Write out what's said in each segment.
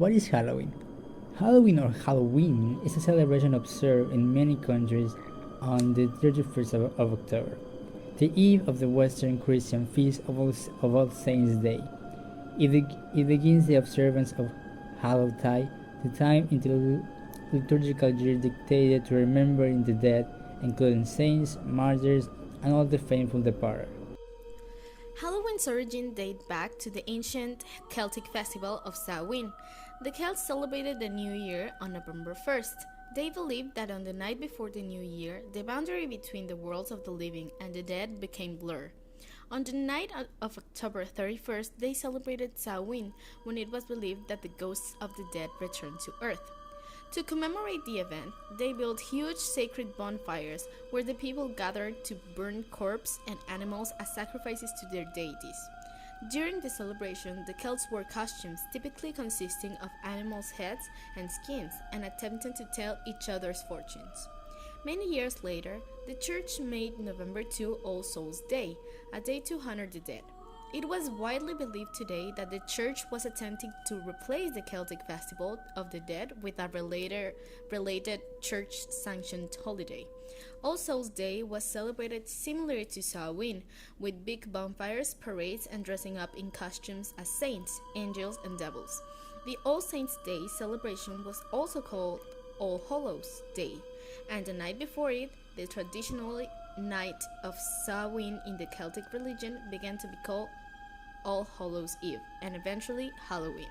What is Halloween? Halloween or Halloween is a celebration observed in many countries on the 31st of October, the eve of the Western Christian feast of All Saints' Day. It begins the observance of Hallowtide, the time in the liturgical year dictated to remembering the dead, including saints, martyrs, and all the faithful departed. Halloween's origin date back to the ancient Celtic festival of Samhain. The Celts celebrated the New Year on November 1st. They believed that on the night before the New Year, the boundary between the worlds of the living and the dead became blurred. On the night of October 31st, they celebrated Samhain, when it was believed that the ghosts of the dead returned to Earth. To commemorate the event, they built huge sacred bonfires where the people gathered to burn corpses and animals as sacrifices to their deities. During the celebration, the Celts wore costumes typically consisting of animals' heads and skins and attempted to tell each other's fortunes. Many years later, the church made November 2 All Souls' Day, a day to honor the dead. It was widely believed today that the church was attempting to replace the Celtic Festival of the Dead with a related church-sanctioned holiday. All Souls' Day was celebrated similar to Samhain, with big bonfires, parades, and dressing up in costumes as saints, angels, and devils. The All Saints' Day celebration was also called All Hallows' Day, and the night before it, the traditional night of Samhain in the Celtic religion, began to be called All Hallows' Eve, and eventually Halloween.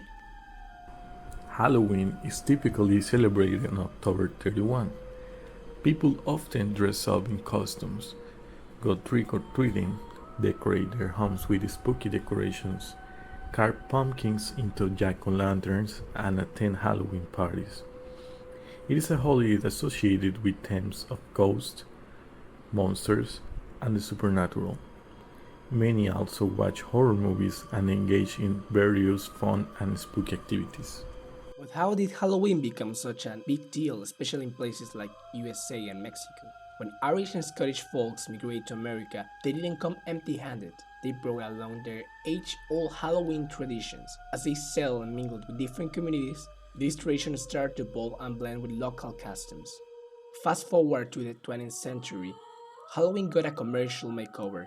Halloween is typically celebrated on October 31. People often dress up in costumes, go trick-or-treating, decorate their homes with spooky decorations, carve pumpkins into jack-o'-lanterns, and attend Halloween parties. It is a holiday associated with themes of ghosts, monsters, and the supernatural. Many also watch horror movies and engage in various fun and spooky activities. But how did Halloween become such a big deal, especially in places like USA and Mexico? When Irish and Scottish folks migrated to America, they didn't come empty-handed. They brought along their age-old Halloween traditions. As they settled and mingled with different communities, these traditions started to evolve and blend with local customs. Fast forward to the 20th century, Halloween got a commercial makeover.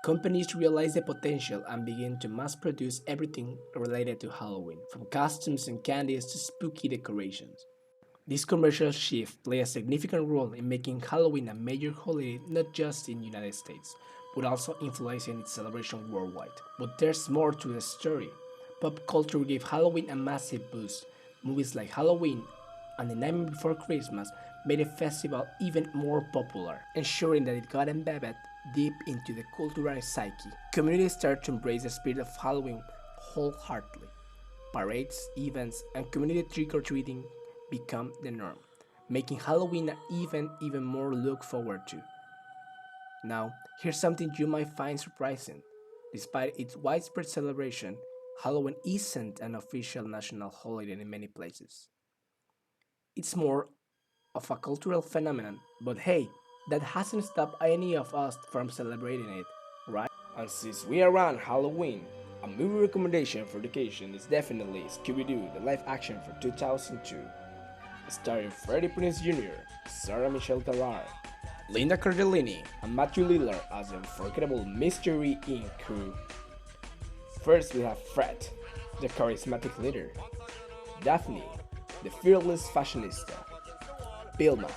Companies realized the potential and began to mass-produce everything related to Halloween, from costumes and candies to spooky decorations. This commercial shift played a significant role in making Halloween a major holiday not just in the United States, but also influencing its celebration worldwide. But there's more to the story. Pop culture gave Halloween a massive boost. Movies like Halloween and The Nightmare Before Christmas made the festival even more popular, ensuring that it got embedded deep into the cultural psyche. Communities started to embrace the spirit of Halloween wholeheartedly. Parades, events, and community trick-or-treating become the norm, making Halloween an event even more to look forward to. Now, here's something you might find surprising. Despite its widespread celebration, Halloween isn't an official national holiday in many places. It's more of a cultural phenomenon, but hey, that hasn't stopped any of us from celebrating it, right? And since we are around Halloween, a movie recommendation for education is definitely Scooby-Doo, the live action for 2002. Starring Freddie Prinze Jr., Sarah Michelle Gellar, Linda Cardellini, and Matthew Lillard as the unforgettable Mystery Inc. crew. First we have Fred, the charismatic leader, Daphne, the fearless fashionista, Vilma,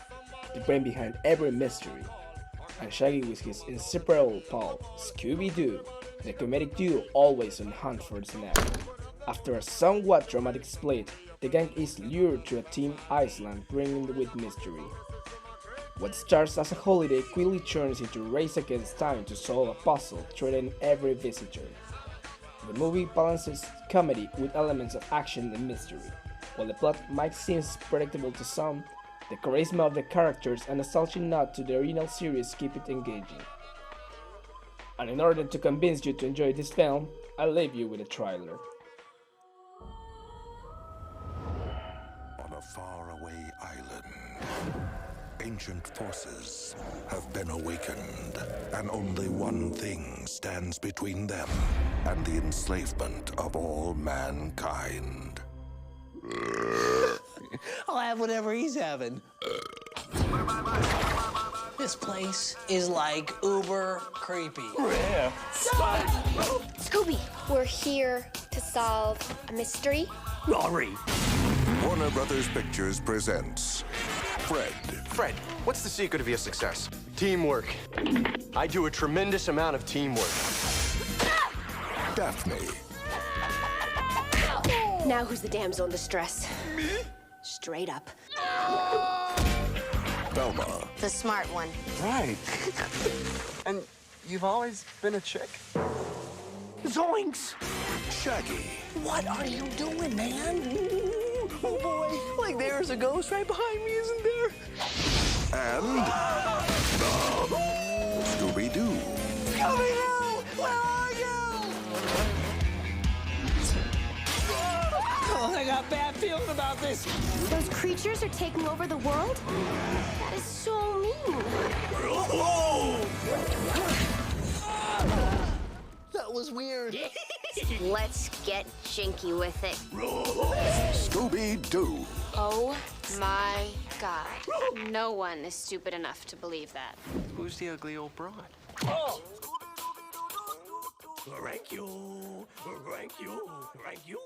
the brain behind every mystery, and Shaggy with his inseparable pal, Scooby-Doo, the comedic duo always on hunt for the snap. After a somewhat dramatic split, the gang is lured to a team island brimming with mystery. What starts as a holiday quickly turns into a race against time to solve a puzzle threatening every visitor. The movie balances comedy with elements of action and mystery. While the plot might seem predictable to some, the charisma of the characters and a nostalgic nod to the original series keep it engaging. And in order to convince you to enjoy this film, I'll leave you with a trailer. On a faraway island, ancient forces have been awakened, and only one thing stands between them and the enslavement of all mankind. I'll have whatever he's having. This place is like uber creepy. Yeah. Scooby, we're here to solve a mystery. Rory. Warner Brothers Pictures presents Fred. Fred, what's the secret of your success? Teamwork. I do a tremendous amount of teamwork. Daphne. Now who's the damsel in distress? Me? Straight up. Velma. The smart one. Right. And you've always been a chick? Zoinks! Shaggy. What are you doing, man? Oh boy, like there's a ghost right behind me, isn't there? And Scooby-Doo. Scooby-Doo! Where are you? Oh, I got a bad feeling about this. Those creatures are taking over the world? That is so mean. That was weird. Let's get jinky with it. Scooby-Doo. Oh my God. No one is stupid enough to believe that. Who's the ugly old broad? Oh. Thank you. Thank you. Thank you.